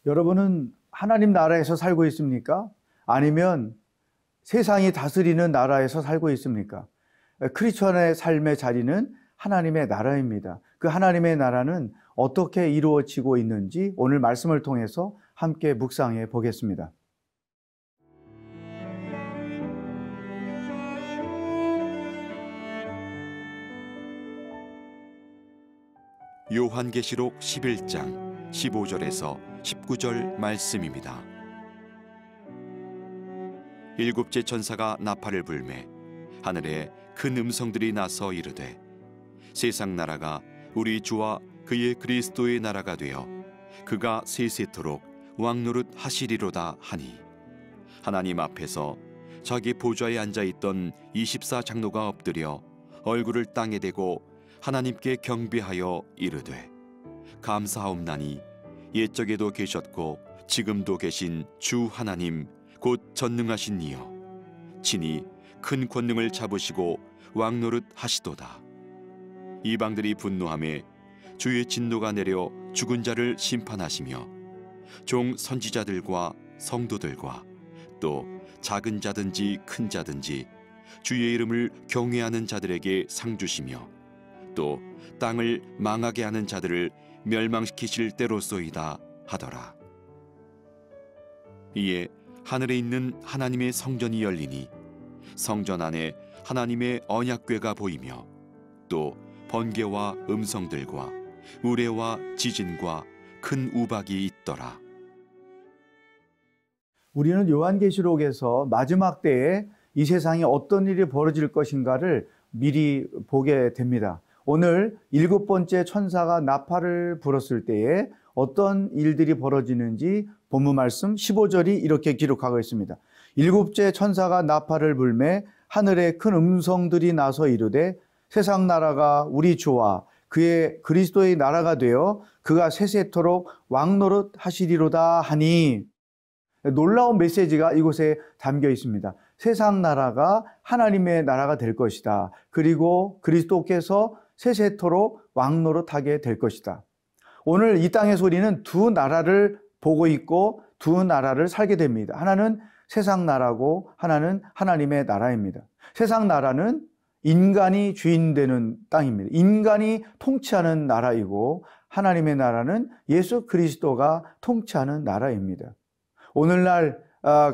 여러분은 하나님 나라에서 살고 있습니까? 아니면 세상이 다스리는 나라에서 살고 있습니까? 크리스천의 삶의 자리는 하나님의 나라입니다. 그 하나님의 나라는 어떻게 이루어지고 있는지 오늘 말씀을 통해서 함께 묵상해 보겠습니다. 요한계시록 11장 15절에서 19절 말씀입니다. 일곱째 천사가 나팔을 불매 하늘에 큰 음성들이 나서 이르되 세상 나라가 우리 주와 그의 그리스도의 나라가 되어 그가 세세토록 왕노릇 하시리로다 하니 하나님 앞에서 자기 보좌에 앉아있던 24장로가 엎드려 얼굴을 땅에 대고 하나님께 경배하여 이르되 감사하옵나니 옛적에도 계셨고 지금도 계신 주 하나님 곧 전능하신 이여 친히 큰 권능을 잡으시고 왕노릇 하시도다. 이방들이 분노하매 주의 진노가 내려 죽은 자를 심판하시며 종 선지자들과 성도들과 또 작은 자든지 큰 자든지 주의 이름을 경외하는 자들에게 상 주시며 또 땅을 망하게 하는 자들을 멸망시키실 때로소이다 하더라. 이에 하늘에 있는 하나님의 성전이 열리니 성전 안에 하나님의 언약궤가 보이며 또 번개와 음성들과 우레와 지진과 큰 우박이 있더라. 우리는 요한계시록에서 마지막 때에 이 세상에 어떤 일이 벌어질 것인가를 미리 보게 됩니다. 오늘 7번째 천사가 나팔을 불었을 때에 어떤 일들이 벌어지는지 본문 말씀 15절이 이렇게 기록하고 있습니다. 7째 천사가 나팔을 불매 하늘에 큰 음성들이 나서 이르되 세상 나라가 우리 주와 그의 그리스도의 나라가 되어 그가 세세토록 왕노릇 하시리로다 하니, 놀라운 메시지가 이곳에 담겨 있습니다. 세상 나라가 하나님의 나라가 될 것이다. 그리고 그리스도께서 세세토록 왕노릇하게 될 것이다. 오늘 이 땅에서 우리는 두 나라를 보고 있고 두 나라를 살게 됩니다. 하나는 세상 나라고 하나는 하나님의 나라입니다. 세상 나라는 인간이 주인 되는 땅입니다. 인간이 통치하는 나라이고 하나님의 나라는 예수 그리스도가 통치하는 나라입니다. 오늘날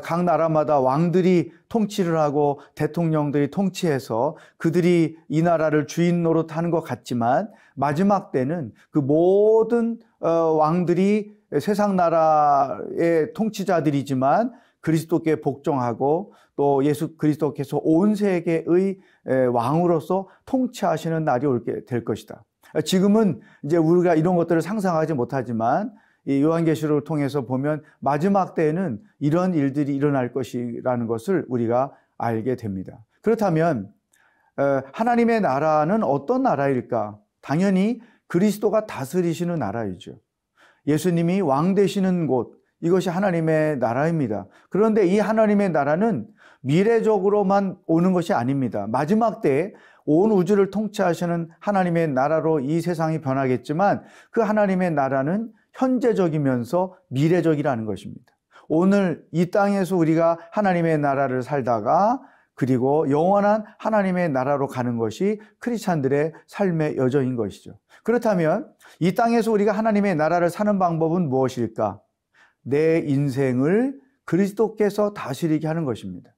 각 나라마다 왕들이 통치를 하고 대통령들이 통치해서 그들이 이 나라를 주인 노릇하는 것 같지만 마지막 때는 그 모든 왕들이 세상 나라의 통치자들이지만 그리스도께 복종하고 또 예수 그리스도께서 온 세계의 왕으로서 통치하시는 날이 올게 될 것이다. 지금은 이제 우리가 이런 것들을 상상하지 못하지만 이 요한계시록을 통해서 보면 마지막 때에는 이런 일들이 일어날 것이라는 것을 우리가 알게 됩니다. 그렇다면 하나님의 나라는 어떤 나라일까? 당연히 그리스도가 다스리시는 나라이죠. 예수님이 왕 되시는 곳, 이것이 하나님의 나라입니다. 그런데 이 하나님의 나라는 미래적으로만 오는 것이 아닙니다. 마지막 때에 온 우주를 통치하시는 하나님의 나라로 이 세상이 변하겠지만 그 하나님의 나라는 현재적이면서 미래적이라는 것입니다. 오늘 이 땅에서 우리가 하나님의 나라를 살다가 그리고 영원한 하나님의 나라로 가는 것이 크리스찬들의 삶의 여정인 것이죠. 그렇다면 이 땅에서 우리가 하나님의 나라를 사는 방법은 무엇일까? 내 인생을 그리스도께서 다스리게 하는 것입니다.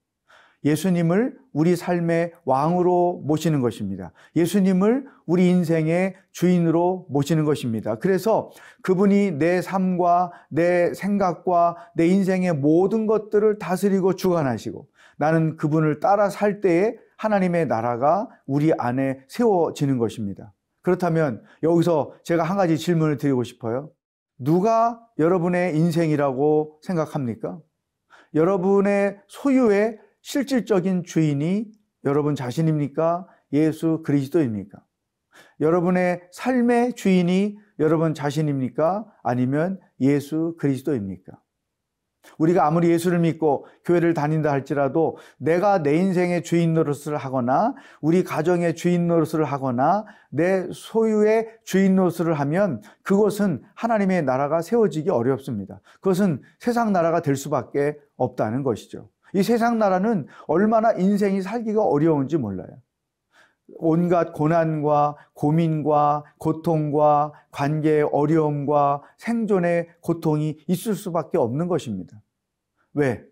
예수님을 우리 삶의 왕으로 모시는 것입니다. 예수님을 우리 인생의 주인으로 모시는 것입니다. 그래서 그분이 내 삶과 내 생각과 내 인생의 모든 것들을 다스리고 주관하시고 나는 그분을 따라 살 때에 하나님의 나라가 우리 안에 세워지는 것입니다. 그렇다면 여기서 제가 한 가지 질문을 드리고 싶어요. 누가 여러분의 인생이라고 생각합니까? 여러분의 소유의 실질적인 주인이 여러분 자신입니까? 예수 그리스도입니까? 여러분의 삶의 주인이 여러분 자신입니까? 아니면 예수 그리스도입니까? 우리가 아무리 예수를 믿고 교회를 다닌다 할지라도 내가 내 인생의 주인 노릇을 하거나 우리 가정의 주인 노릇을 하거나 내 소유의 주인 노릇을 하면 그것은 하나님의 나라가 세워지기 어렵습니다. 그것은 세상 나라가 될 수밖에 없다는 것이죠. 이 세상 나라는 얼마나 인생이 살기가 어려운지 몰라요. 온갖 고난과 고민과 고통과 관계의 어려움과 생존의 고통이 있을 수밖에 없는 것입니다. 왜?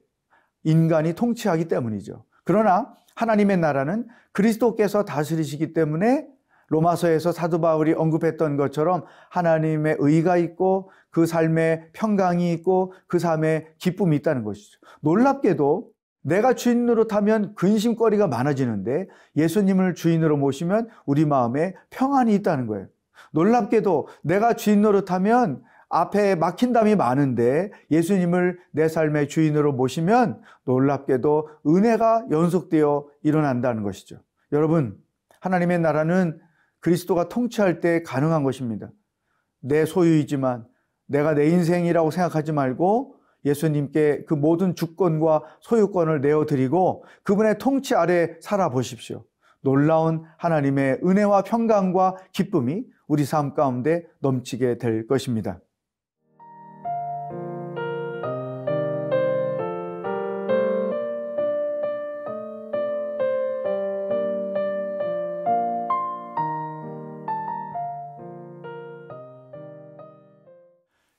인간이 통치하기 때문이죠. 그러나 하나님의 나라는 그리스도께서 다스리시기 때문에 로마서에서 사도 바울이 언급했던 것처럼 하나님의 의가 있고 그 삶에 평강이 있고 그 삶에 기쁨이 있다는 것이죠. 놀랍게도 내가 주인 노릇하면 근심거리가 많아지는데 예수님을 주인으로 모시면 우리 마음에 평안이 있다는 거예요. 놀랍게도 내가 주인 노릇하면 앞에 막힌 담이 많은데 예수님을 내 삶의 주인으로 모시면 놀랍게도 은혜가 연속되어 일어난다는 것이죠. 여러분, 하나님의 나라는 그리스도가 통치할 때 가능한 것입니다. 내 소유이지만 내가 내 인생이라고 생각하지 말고 예수님께 그 모든 주권과 소유권을 내어드리고 그분의 통치 아래 살아보십시오. 놀라운 하나님의 은혜와 평강과 기쁨이 우리 삶 가운데 넘치게 될 것입니다.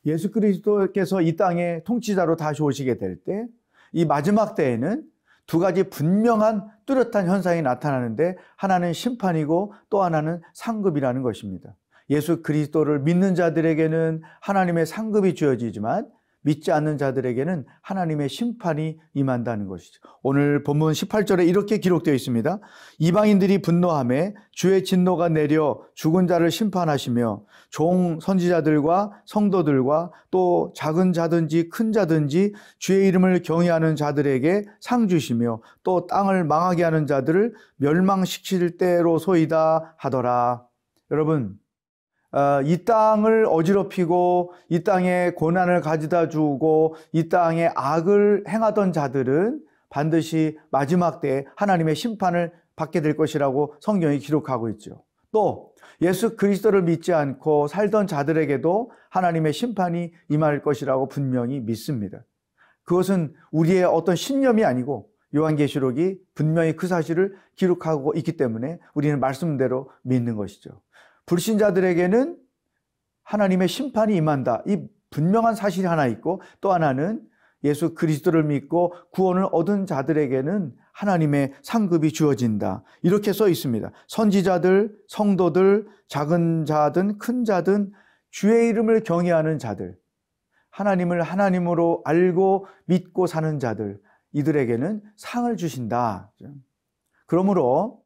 예수 그리스도께서 이 땅에 통치자로 다시 오시게 될 때 이 마지막 때에는 두 가지 분명한 뚜렷한 현상이 나타나는데 하나는 심판이고 또 하나는 상급이라는 것입니다. 예수 그리스도를 믿는 자들에게는 하나님의 상급이 주어지지만 믿지 않는 자들에게는 하나님의 심판이 임한다는 것이죠. 오늘 본문 18절에 이렇게 기록되어 있습니다. 이방인들이 분노하매 주의 진노가 내려 죽은 자를 심판하시며 종 선지자들과 성도들과 또 작은 자든지 큰 자든지 주의 이름을 경외하는 자들에게 상 주시며 또 땅을 망하게 하는 자들을 멸망시킬 때로소이다 하더라. 여러분, 이 땅을 어지럽히고 이 땅에 고난을 가져다 주고 이 땅에 악을 행하던 자들은 반드시 마지막 때에 하나님의 심판을 받게 될 것이라고 성경이 기록하고 있죠. 또 예수 그리스도를 믿지 않고 살던 자들에게도 하나님의 심판이 임할 것이라고 분명히 믿습니다. 그것은 우리의 어떤 신념이 아니고 요한계시록이 분명히 그 사실을 기록하고 있기 때문에 우리는 말씀대로 믿는 것이죠. 불신자들에게는 하나님의 심판이 임한다. 이 분명한 사실이 하나 있고 또 하나는 예수 그리스도를 믿고 구원을 얻은 자들에게는 하나님의 상급이 주어진다. 이렇게 써 있습니다. 선지자들, 성도들, 작은 자든 큰 자든 주의 이름을 경외하는 자들, 하나님을 하나님으로 알고 믿고 사는 자들, 이들에게는 상을 주신다. 그러므로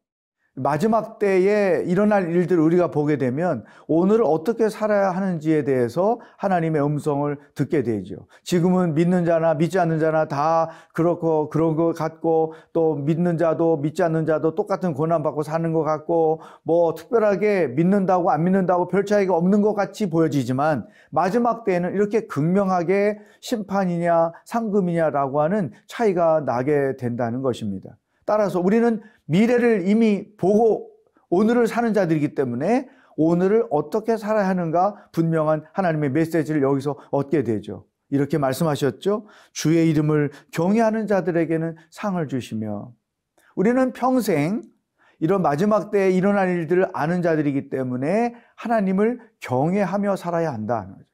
마지막 때에 일어날 일들을 우리가 보게 되면 오늘 어떻게 살아야 하는지에 대해서 하나님의 음성을 듣게 되죠. 지금은 믿는 자나 믿지 않는 자나 다 그렇고 그런 것 같고 또 믿는 자도 믿지 않는 자도 똑같은 고난받고 사는 것 같고 뭐 특별하게 믿는다고 안 믿는다고 별 차이가 없는 것 같이 보여지지만 마지막 때에는 이렇게 극명하게 심판이냐 상금이냐라고 하는 차이가 나게 된다는 것입니다. 따라서 우리는 미래를 이미 보고 오늘을 사는 자들이기 때문에 오늘을 어떻게 살아야 하는가 분명한 하나님의 메시지를 여기서 얻게 되죠. 이렇게 말씀하셨죠. 주의 이름을 경외하는 자들에게는 상을 주시며, 우리는 평생 이런 마지막 때에 일어날 일들을 아는 자들이기 때문에 하나님을 경외하며 살아야 한다는 거죠.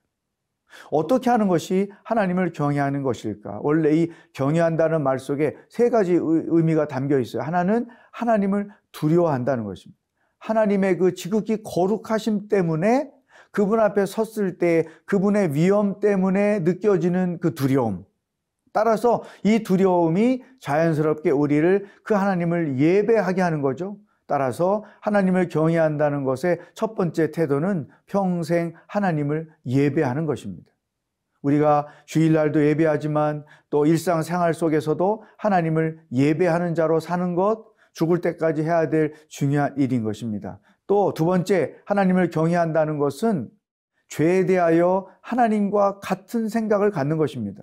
어떻게 하는 것이 하나님을 경외하는 것일까? 원래 이 경외한다는 말 속에 세 가지 의미가 담겨 있어요. 하나는 하나님을 두려워한다는 것입니다. 하나님의 그 지극히 거룩하심 때문에 그분 앞에 섰을 때 그분의 위엄 때문에 느껴지는 그 두려움. 따라서 이 두려움이 자연스럽게 우리를 그 하나님을 예배하게 하는 거죠. 따라서 하나님을 경외한다는 것의 첫 번째 태도는 평생 하나님을 예배하는 것입니다. 우리가 주일날도 예배하지만 또 일상생활 속에서도 하나님을 예배하는 자로 사는 것, 죽을 때까지 해야 될 중요한 일인 것입니다. 또 두 번째, 하나님을 경외한다는 것은 죄에 대하여 하나님과 같은 생각을 갖는 것입니다.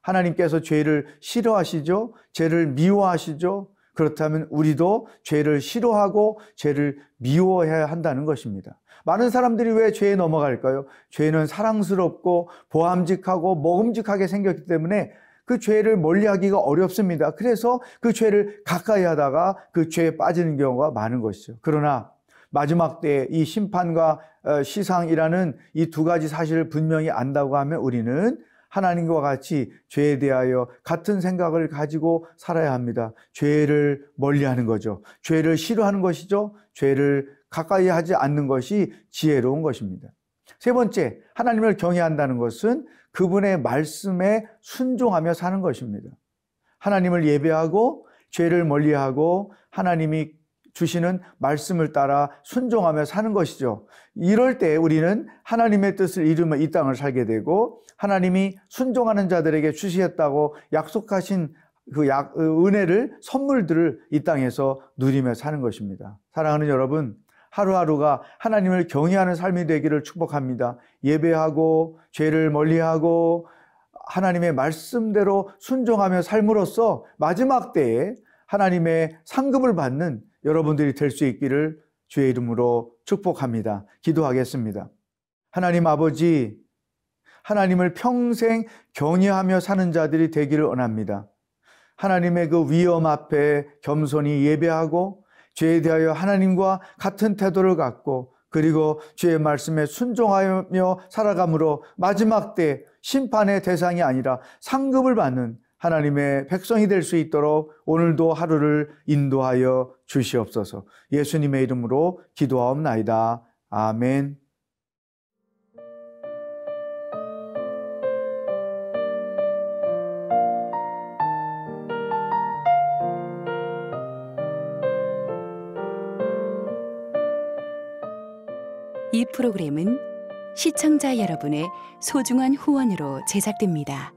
하나님께서 죄를 싫어하시죠? 죄를 미워하시죠? 그렇다면 우리도 죄를 싫어하고 죄를 미워해야 한다는 것입니다. 많은 사람들이 왜 죄에 넘어갈까요? 죄는 사랑스럽고 보암직하고 먹음직하게 생겼기 때문에 그 죄를 멀리하기가 어렵습니다. 그래서 그 죄를 가까이 하다가 그 죄에 빠지는 경우가 많은 것이죠. 그러나 마지막 때에 이 심판과 시상이라는 이 두 가지 사실을 분명히 안다고 하면 우리는 하나님과 같이 죄에 대하여 같은 생각을 가지고 살아야 합니다. 죄를 멀리하는 거죠. 죄를 싫어하는 것이죠. 죄를 가까이 하지 않는 것이 지혜로운 것입니다. 세 번째, 하나님을 경외한다는 것은 그분의 말씀에 순종하며 사는 것입니다. 하나님을 예배하고 죄를 멀리하고 하나님이 주시는 말씀을 따라 순종하며 사는 것이죠. 이럴 때 우리는 하나님의 뜻을 이루며 이 땅을 살게 되고 하나님이 순종하는 자들에게 주시겠다고 약속하신 그 은혜를, 선물들을 이 땅에서 누리며 사는 것입니다. 사랑하는 여러분, 하루하루가 하나님을 경외하는 삶이 되기를 축복합니다. 예배하고 죄를 멀리하고 하나님의 말씀대로 순종하며 삶으로써 마지막 때에 하나님의 상급을 받는 여러분들이 될 수 있기를 주의 이름으로 축복합니다. 기도하겠습니다. 하나님 아버지, 하나님을 평생 경외하며 사는 자들이 되기를 원합니다. 하나님의 그 위엄 앞에 겸손히 예배하고 죄에 대하여 하나님과 같은 태도를 갖고 그리고 주의 말씀에 순종하며 살아감으로 마지막 때 심판의 대상이 아니라 상급을 받는 하나님의 백성이 될 수 있도록 오늘도 하루를 인도하여 주시옵소서. 예수님의 이름으로 기도하옵나이다. 아멘. 이 프로그램은 시청자 여러분의 소중한 후원으로 제작됩니다.